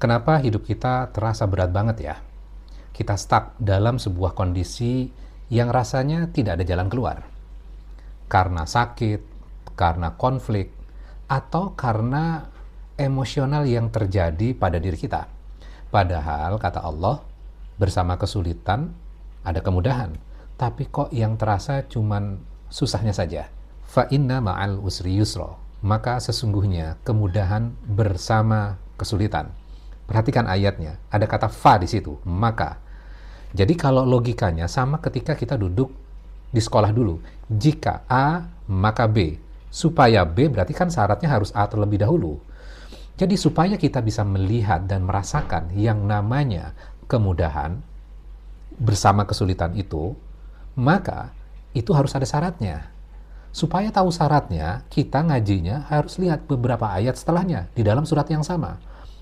Kenapa hidup kita terasa berat banget ya? Kita stuck dalam sebuah kondisi yang rasanya tidak ada jalan keluar. Karena sakit, karena konflik, atau karena emosional yang terjadi pada diri kita. Padahal kata Allah, bersama kesulitan ada kemudahan. Tapi kok yang terasa cuman susahnya saja. Fa inna ma'al usri yusra. Maka sesungguhnya kemudahan bersama kesulitan. Perhatikan ayatnya, ada kata fa di situ, maka. Jadi kalau logikanya sama ketika kita duduk di sekolah dulu. Jika A, maka B. Supaya B berarti kan syaratnya harus A terlebih dahulu. Jadi supaya kita bisa melihat dan merasakan yang namanya kemudahan bersama kesulitan itu, maka itu harus ada syaratnya. Supaya tahu syaratnya, kita ngajinya harus lihat beberapa ayat setelahnya di dalam surat yang sama.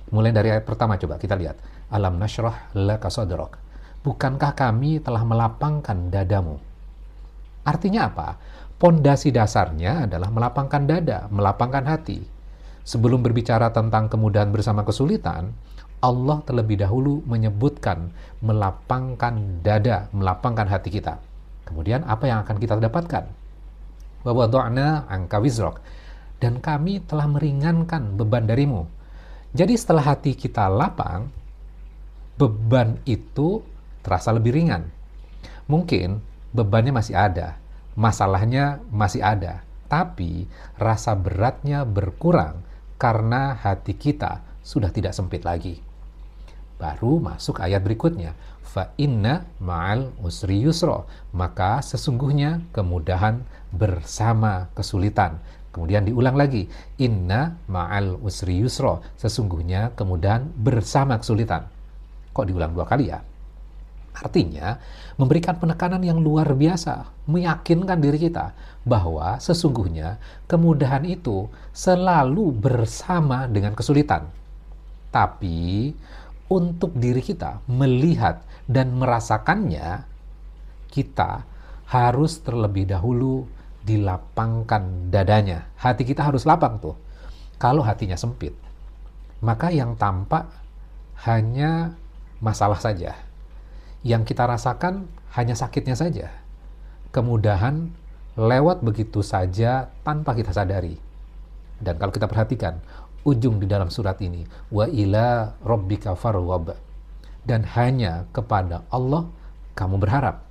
Mulai dari ayat pertama coba kita lihat. Alam nashrah laka sadrak. Bukankah kami telah melapangkan dadamu? Artinya apa? Pondasi dasarnya adalah melapangkan dada, melapangkan hati. Sebelum berbicara tentang kemudahan bersama kesulitan, Allah terlebih dahulu menyebutkan melapangkan dada, melapangkan hati kita. Kemudian apa yang akan kita dapatkan? Wa wada'na 'anka wizrak. Dan kami telah meringankan beban darimu. Jadi setelah hati kita lapang, beban itu terasa lebih ringan. Mungkin bebannya masih ada, masalahnya masih ada, tapi rasa beratnya berkurang karena hati kita sudah tidak sempit lagi. Baru masuk ayat berikutnya, fa inna ma'al usri yusra. Maka sesungguhnya kemudahan bersama kesulitan. Kemudian diulang lagi, inna ma'al usri yusra. Sesungguhnya kemudahan bersama kesulitan. Kok diulang 2 kali ya? Artinya, memberikan penekanan yang luar biasa, meyakinkan diri kita bahwa sesungguhnya kemudahan itu selalu bersama dengan kesulitan. Tapi, untuk diri kita melihat dan merasakannya, kita harus terlebih dahulu dilapangkan dadanya. Hati kita harus lapang tuh. Kalau hatinya sempit, maka yang tampak hanya masalah saja. Yang kita rasakan hanya sakitnya saja. Kemudahan lewat begitu saja tanpa kita sadari. Dan kalau kita perhatikan, ujung di dalam surat ini, wa ila rabbika farghab. Dan hanya kepada Allah kamu berharap.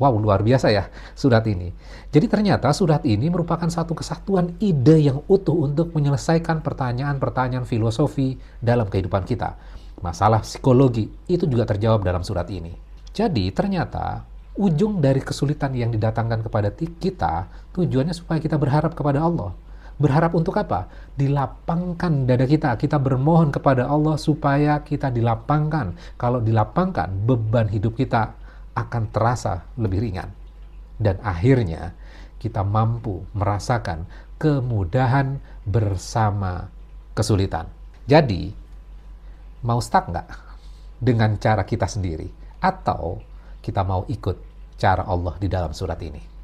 Wow, luar biasa ya surat ini. Jadi ternyata surat ini merupakan satu kesatuan ide yang utuh untuk menyelesaikan pertanyaan-pertanyaan filosofi dalam kehidupan kita. Masalah psikologi itu juga terjawab dalam surat ini. Jadi ternyata ujung dari kesulitan yang didatangkan kepada kita tujuannya supaya kita berharap kepada Allah. Berharap untuk apa? Dilapangkan dada kita. Kita bermohon kepada Allah supaya kita dilapangkan. Kalau dilapangkan, beban hidup kita akan terasa lebih ringan. Dan akhirnya kita mampu merasakan kemudahan bersama kesulitan. Jadi, mau stuck nggak dengan cara kita sendiri? Atau kita mau ikut cara Allah di dalam surat ini?